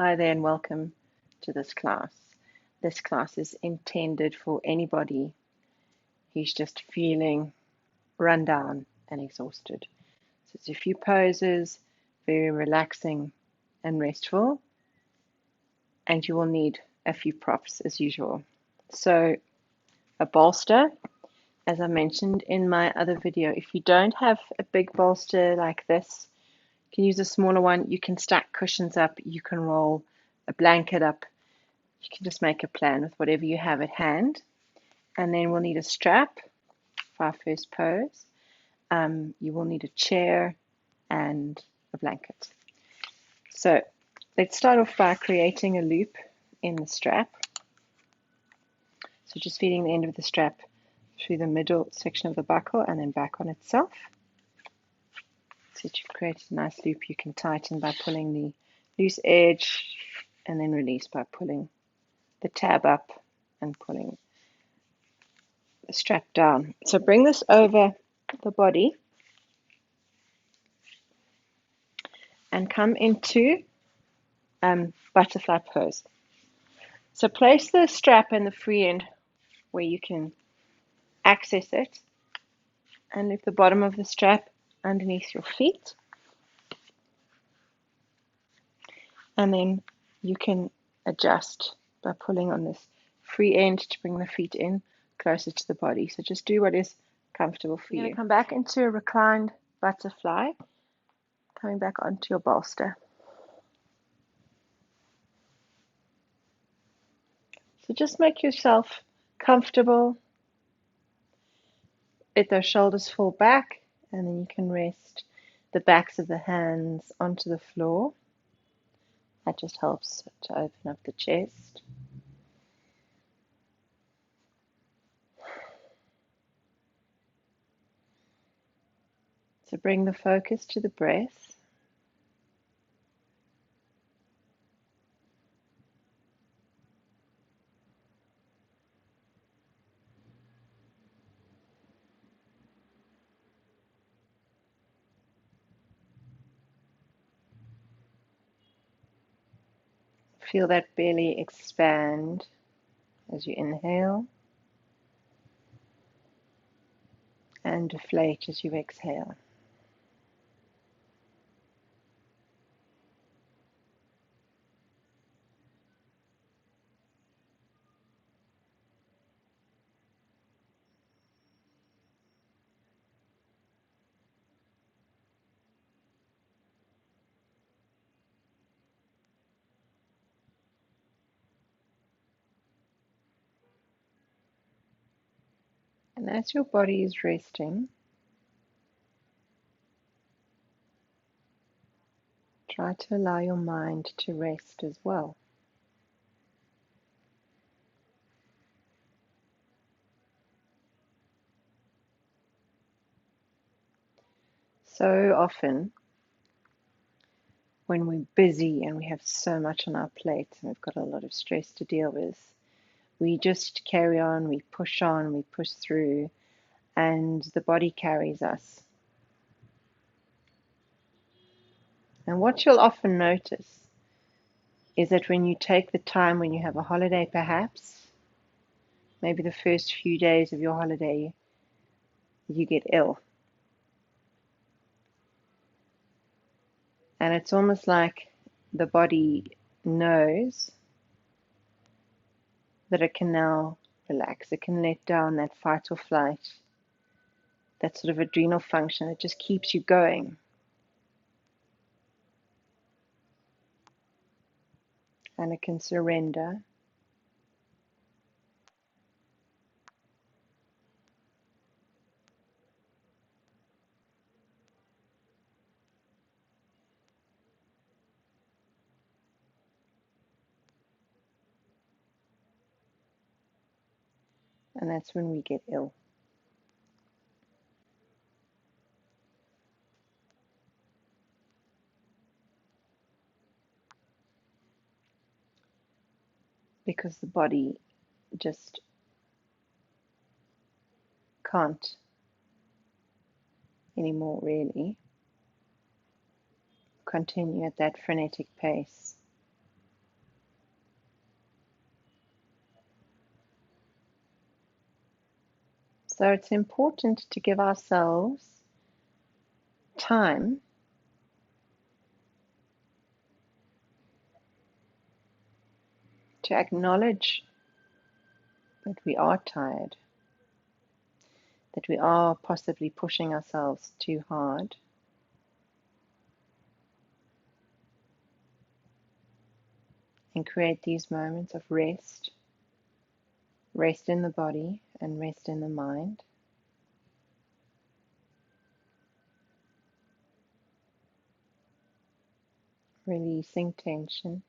Hi there and welcome to this class. This class is intended for anybody who's just feeling run down and exhausted. So it's a few poses, very relaxing and restful, and you will need a few props as usual. So a bolster, as I mentioned in my other video, if you don't have a big bolster like this, you can use a smaller one. You can stack cushions up, you can roll a blanket up. You can just make a plan with whatever you have at hand. And then we'll need a strap for our first pose. You will need a chair and a blanket. So let's start off by creating a loop in the strap. So just feeding the end of the strap through the middle section of the buckle and then back on itself. So to create a nice loop, you can tighten by pulling the loose edge and then release by pulling the tab up and pulling the strap down. So bring this over the body and come into butterfly pose. So place the strap and the free end where you can access it and lift the bottom of the strap underneath your feet, and then you can adjust by pulling on this free end to bring the feet in closer to the body. So just do what is comfortable for you. You're going to come back into a reclined butterfly, coming back onto your bolster. So just make yourself comfortable. Let those shoulders fall back, and then you can rest the backs of the hands onto the floor. That just helps to open up the chest. So bring the focus to the breath. Feel that belly expand as you inhale and deflate as you exhale. And as your body is resting, try to allow your mind to rest as well. So often, when we're busy and we have so much on our plates and we've got a lot of stress to deal with, we just carry on, we push through, and the body carries us. And what you'll often notice is that when you take the time, when you have a holiday perhaps, maybe the first few days of your holiday, you get ill. And it's almost like the body knows that it can now relax. It can let down that fight or flight, that sort of adrenal function that just keeps you going. And it can surrender. And that's when we get ill. Because the body just can't anymore really continue at that frenetic pace. So it's important to give ourselves time to acknowledge that we are tired, that we are possibly pushing ourselves too hard, and create these moments of rest, rest in the body and rest in the mind. Releasing tension,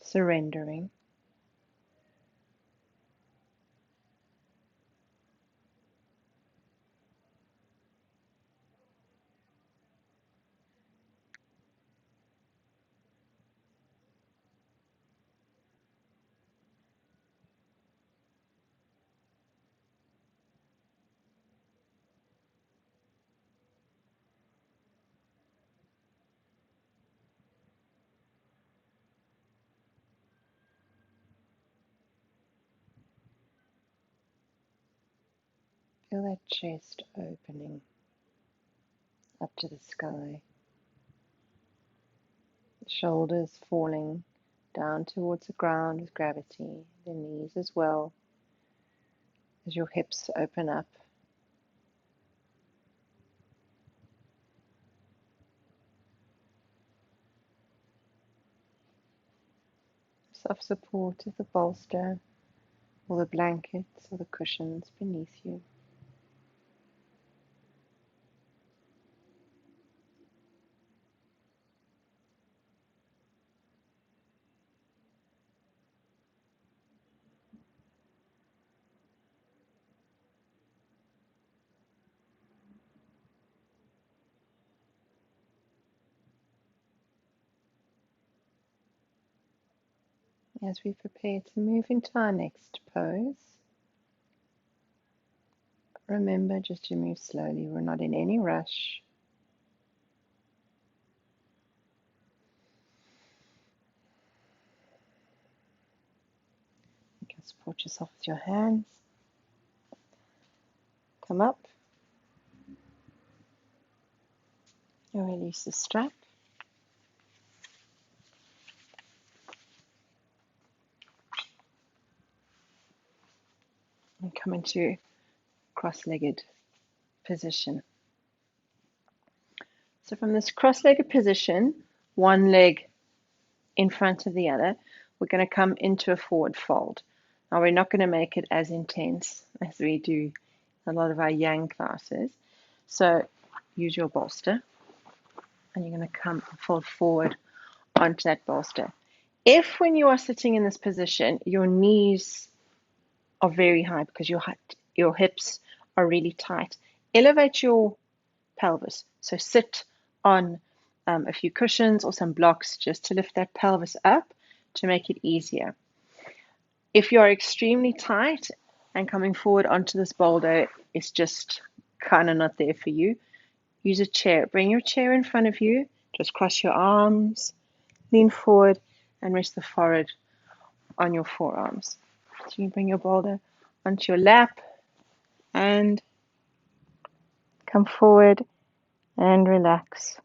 surrendering. Feel that chest opening up to the sky, the shoulders falling down towards the ground with gravity, the knees as well, as your hips open up. Soft support of the bolster or the blankets or the cushions beneath you. As we prepare to move into our next pose, remember just to move slowly. We're not in any rush. You can support yourself with your hands. Come up and release the strap. And come into cross-legged position. So from this cross-legged position, one leg in front of the other, we're going to come into a forward fold. Now we're not going to make it as intense as we do a lot of our yang classes. So use your bolster and you're going to come fold forward onto that bolster. If when you are sitting in this position, your knees are very high because your hips are really tight, elevate your pelvis. So sit on a few cushions or some blocks just to lift that pelvis up to make it easier. If you are extremely tight and coming forward onto this boulder is just kind of not there for you, use a chair. Bring your chair in front of you, just cross your arms, lean forward and rest the forehead on your forearms. So you bring your boulder onto your lap and come forward and relax.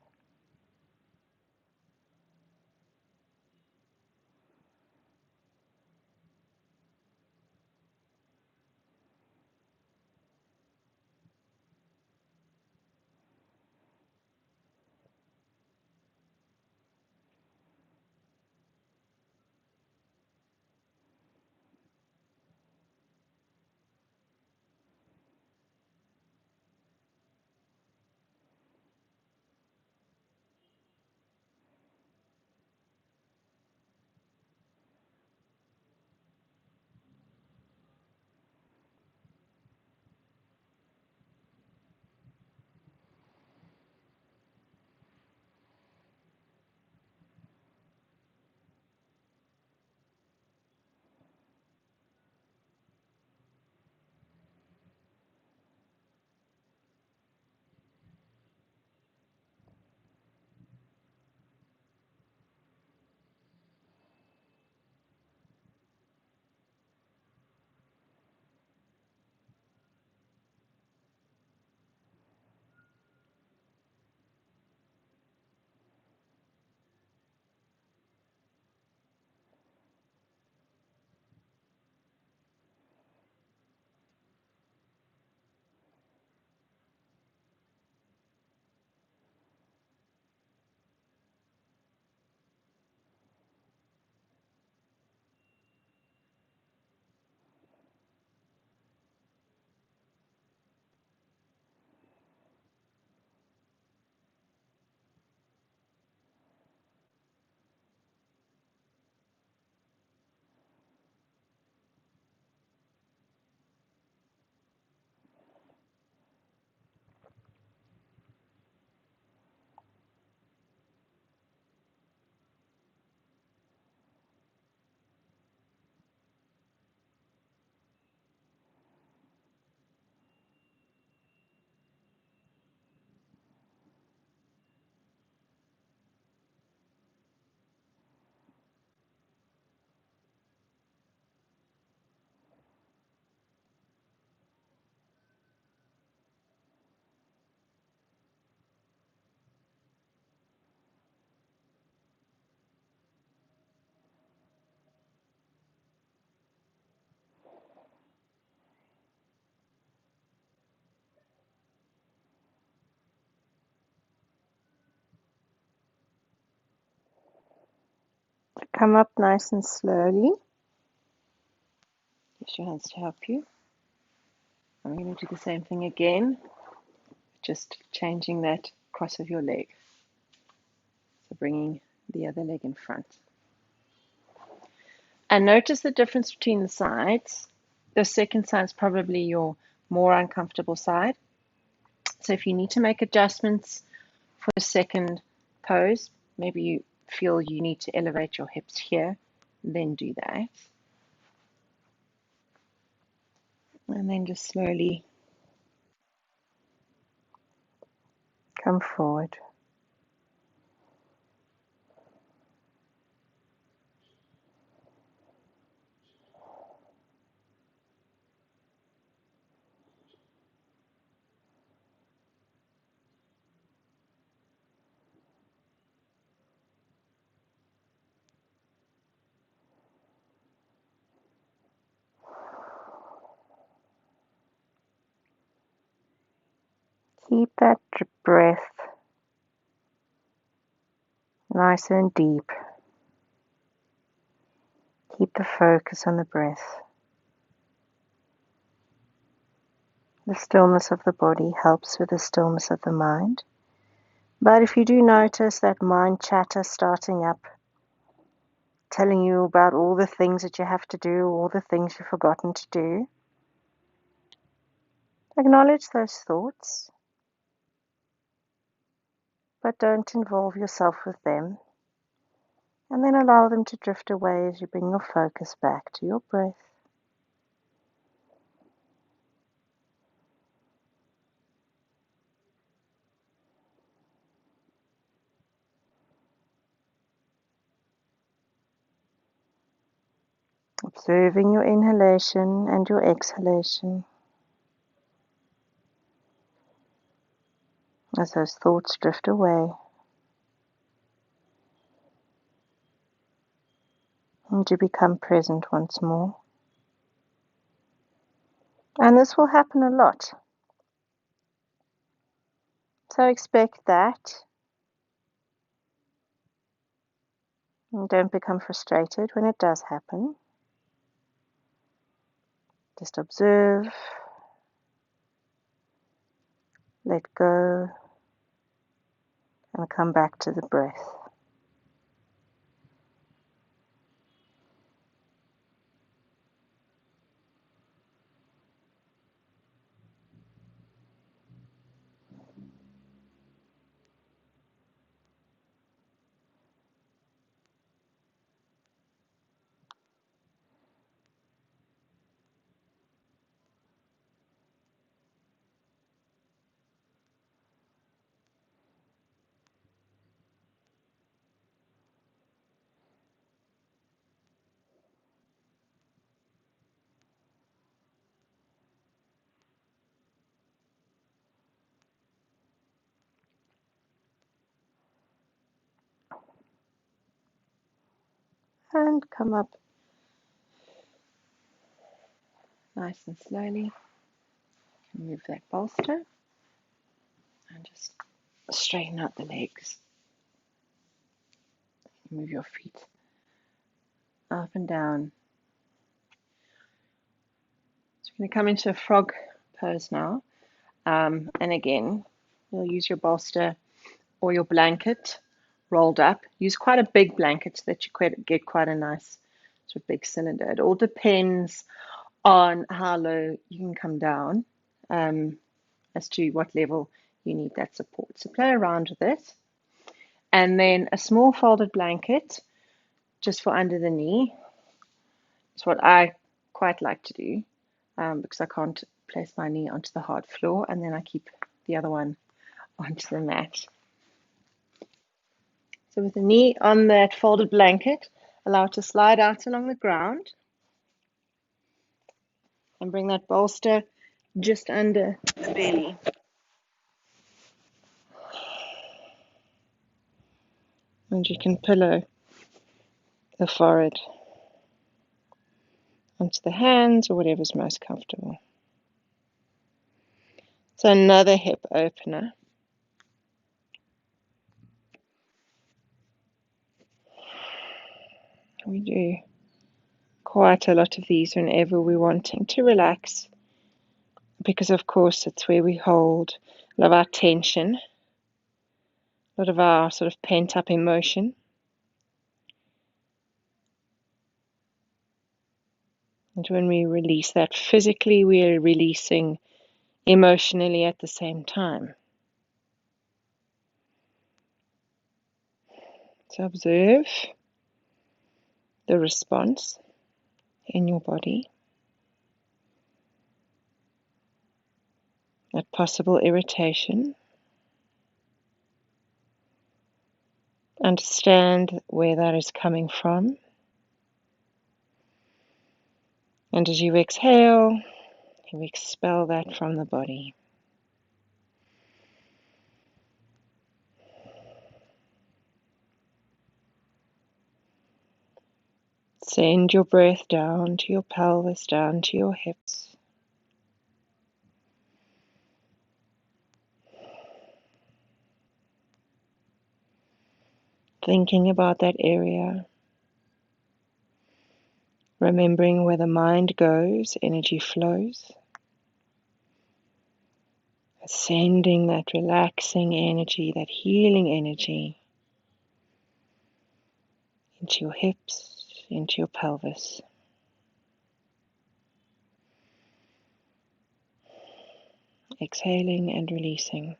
Come up nice and slowly. Use your hands to help you. I'm going to do the same thing again, just changing that cross of your leg. So bringing the other leg in front. And notice the difference between the sides. The second side is probably your more uncomfortable side. So if you need to make adjustments for the second pose, maybe you feel you need to elevate your hips here, then do that. And then just slowly come forward. Keep that breath nice and deep. Keep the focus on the breath. The stillness of the body helps with the stillness of the mind. But if you do notice that mind chatter starting up, telling you about all the things that you have to do, all the things you've forgotten to do, acknowledge those thoughts, but don't involve yourself with them. And then allow them to drift away as you bring your focus back to your breath. Observing your inhalation and your exhalation as those thoughts drift away. And you become present once more. And this will happen a lot. So expect that. And don't become frustrated when it does happen. Just observe, let go, and come back to the breath. And come up nice and slowly. Move that bolster and just straighten out the legs. Move your feet up and down. So we're going to come into a frog pose now. And again, you'll use your bolster or your blanket rolled up. Use quite a big blanket so that you get quite a nice sort of big cylinder. It all depends on how low you can come down as to what level you need that support. So play around with it. And then a small folded blanket just for under the knee is what I quite like to do because I can't place my knee onto the hard floor, and then I keep the other one onto the mat. So with the knee on that folded blanket, allow it to slide out along the ground and bring that bolster just under the belly. And you can pillow the forehead onto the hands or whatever's most comfortable. So another hip opener. We do quite a lot of these whenever we're wanting to relax, because of course it's where we hold a lot of our tension, a lot of our sort of pent up emotion. And when we release that physically, we're releasing emotionally at the same time. So observe the response in your body, that possible irritation. Understand where that is coming from. And as you exhale, you expel that from the body. Send your breath down to your pelvis, down to your hips. Thinking about that area. Remembering where the mind goes, energy flows. Sending that relaxing energy, that healing energy into your hips, into your pelvis. Exhaling and releasing.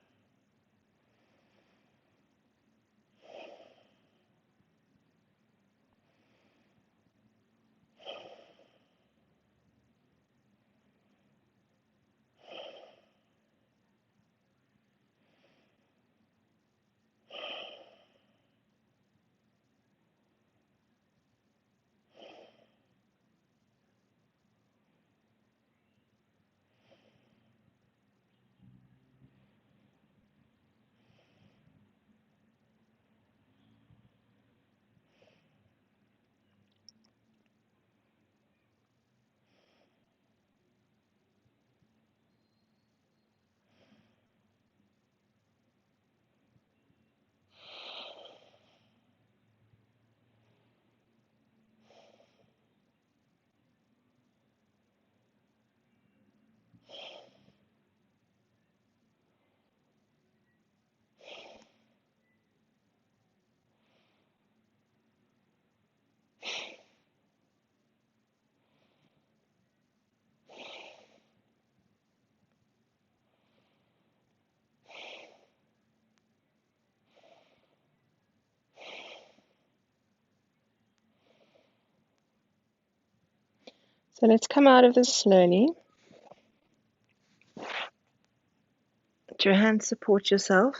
So let's come out of this slowly. Let your hands support yourself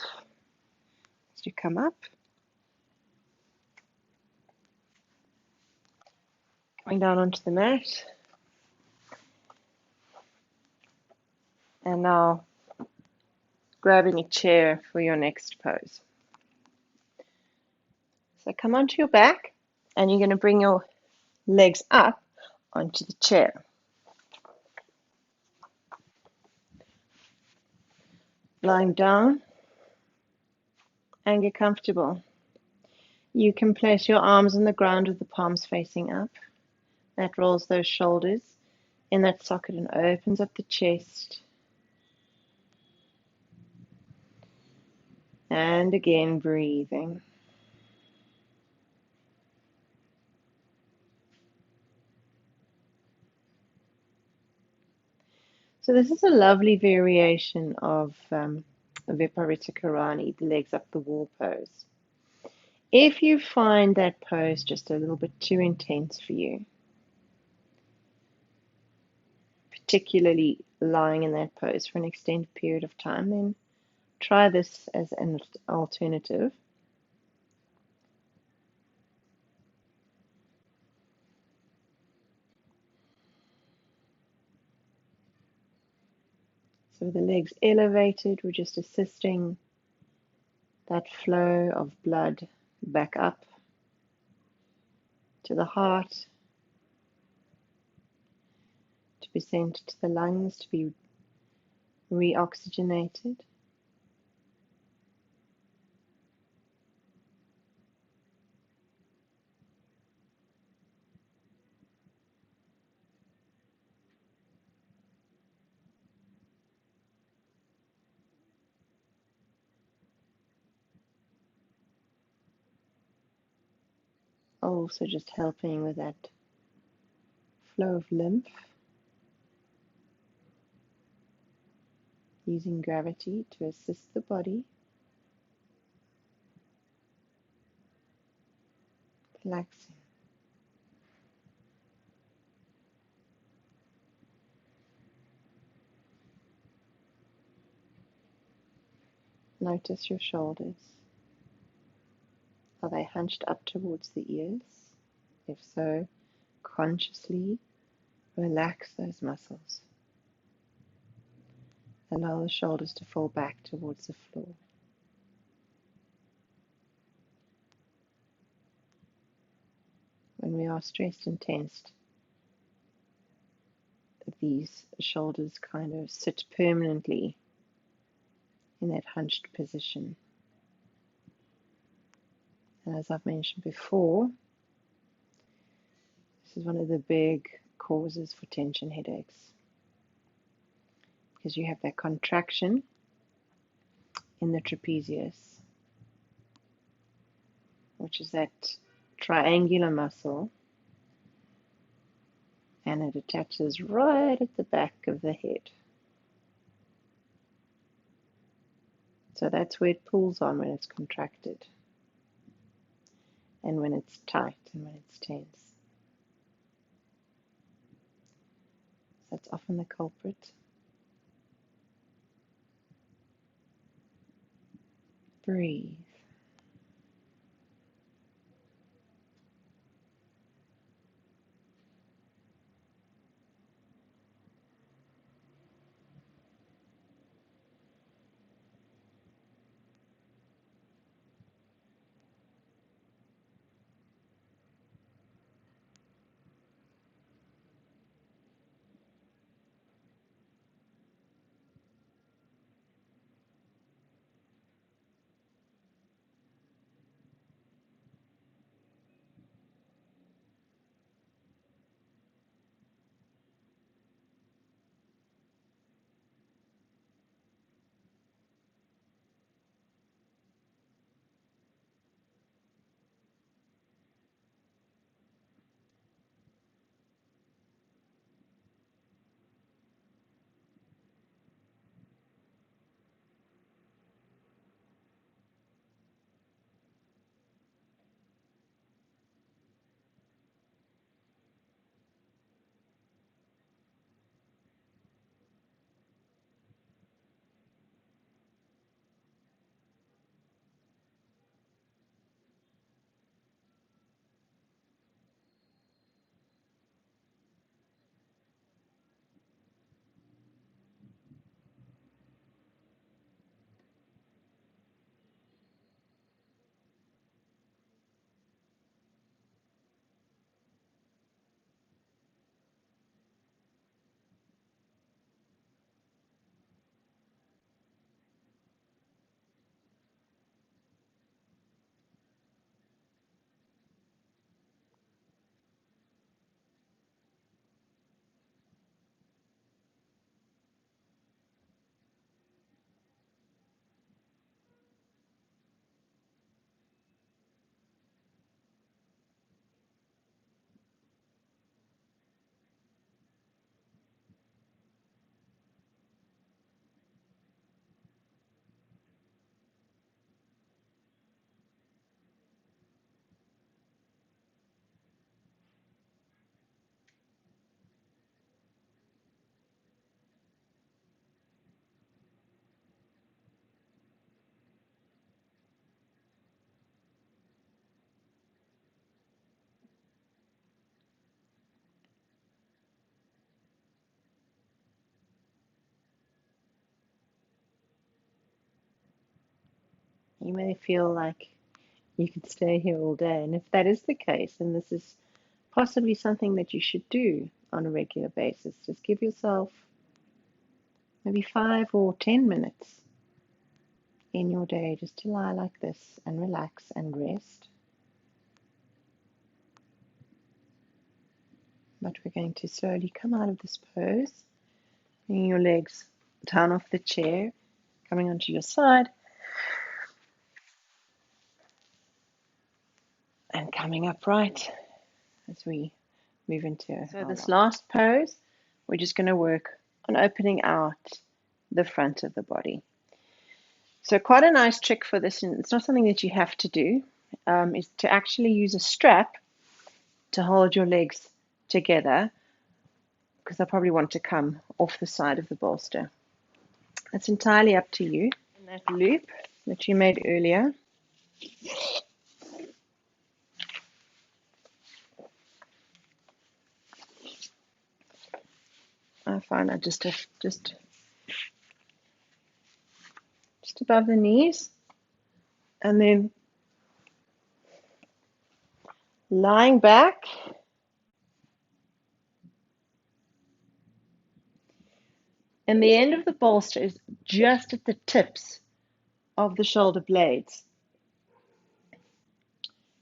as you come up. Going down onto the mat. And now grabbing a chair for your next pose. So come onto your back and you're going to bring your legs up onto the chair. Lying down and get comfortable. You can place your arms on the ground with the palms facing up. That rolls those shoulders in that socket and opens up the chest. And again, breathing. So this is a lovely variation of Viparita Karani, the legs up the wall pose. If you find that pose just a little bit too intense for you, particularly lying in that pose for an extended period of time, then try this as an alternative. So with the legs elevated, we're just assisting that flow of blood back up to the heart, to be sent to the lungs, to be reoxygenated. also just helping with that flow of lymph, using gravity to assist the body. Relaxing. Notice your shoulders. Are they hunched up towards the ears? If so, consciously relax those muscles. Allow the shoulders to fall back towards the floor. When we are stressed and tensed, these shoulders kind of sit permanently in that hunched position. And as I've mentioned before, this is one of the big causes for tension headaches, because you have that contraction in the trapezius, which is that triangular muscle, and it attaches right at the back of the head. So that's where it pulls on when it's contracted, and when it's tight, and when it's tense. That's often the culprit. Breathe. You may feel like you could stay here all day, and if that is the case, then this is possibly something that you should do on a regular basis. Just give yourself maybe 5 or 10 minutes in your day just to lie like this and relax and rest. But we're going to slowly come out of this pose, bringing your legs down off the chair, coming onto your side, and coming coming upright as we move into this last pose. We're just going to work on opening out the front of the body. So quite a nice trick for this, and it's not something that you have to do, is to actually use a strap to hold your legs together, because they'll probably want to come off the side of the bolster. It's entirely up to you. And that loop that you made earlier, I find I just above the knees, and then lying back, and the end of the bolster is just at the tips of the shoulder blades.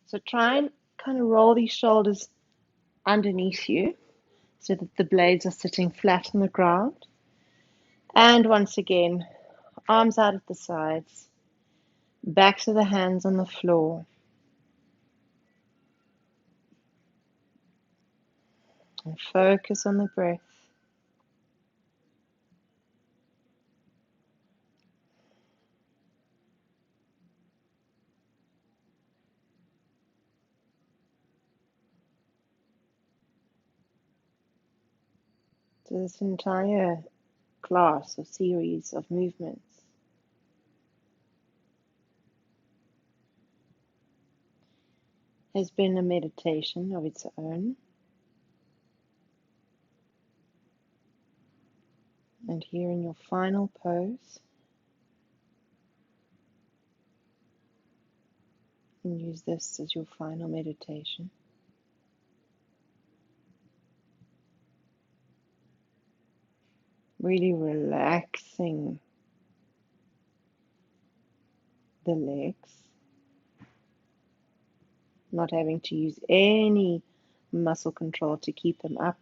So try and kind of roll these shoulders underneath you so that the blades are sitting flat on the ground. And once again, arms out at the sides, backs of the hands on the floor. And focus on the breath. So this entire class or series of movements has been a meditation of its own. And here in your final pose, and use this as your final meditation. Really relaxing the legs, not having to use any muscle control to keep them up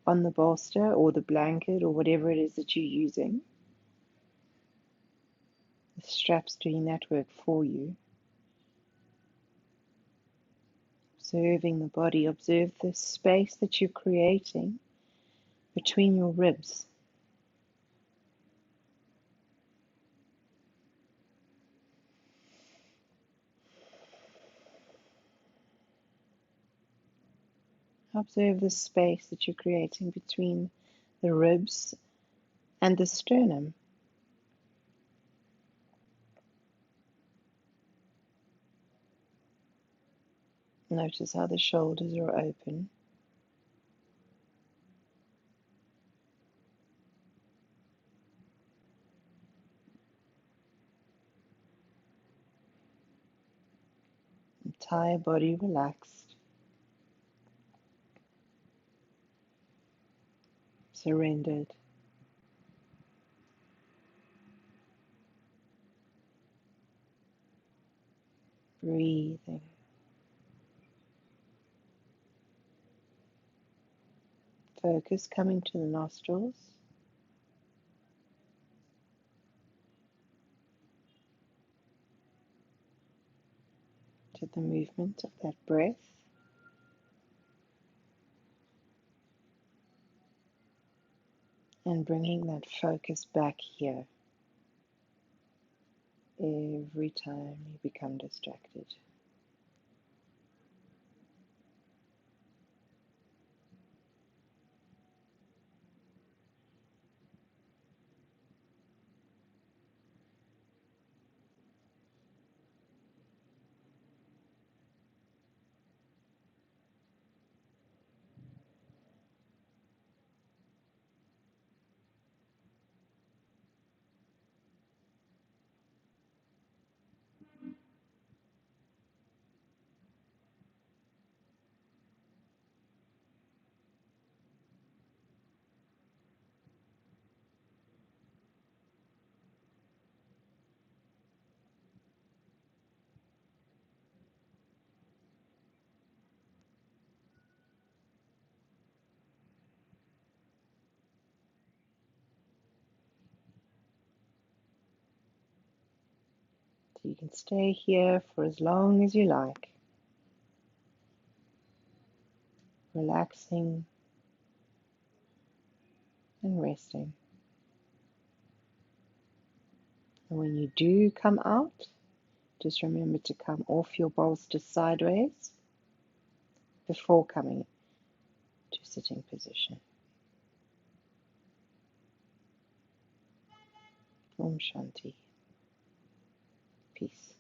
on the bolster or the blanket or whatever it is that you're using. The strap's doing that work for you. Observing the body, observe the space that you're creating between your ribs. Observe the space that you're creating between the ribs and the sternum. Notice how the shoulders are open. Entire body relaxed. Surrendered. Breathing. Focus coming to the nostrils. To the movement of that breath. And bringing that focus back here every time you become distracted. So you can stay here for as long as you like. relaxing and resting. And when you do come out, just remember to come off your bolster sideways before coming to sitting position. Om Shanti. Peace.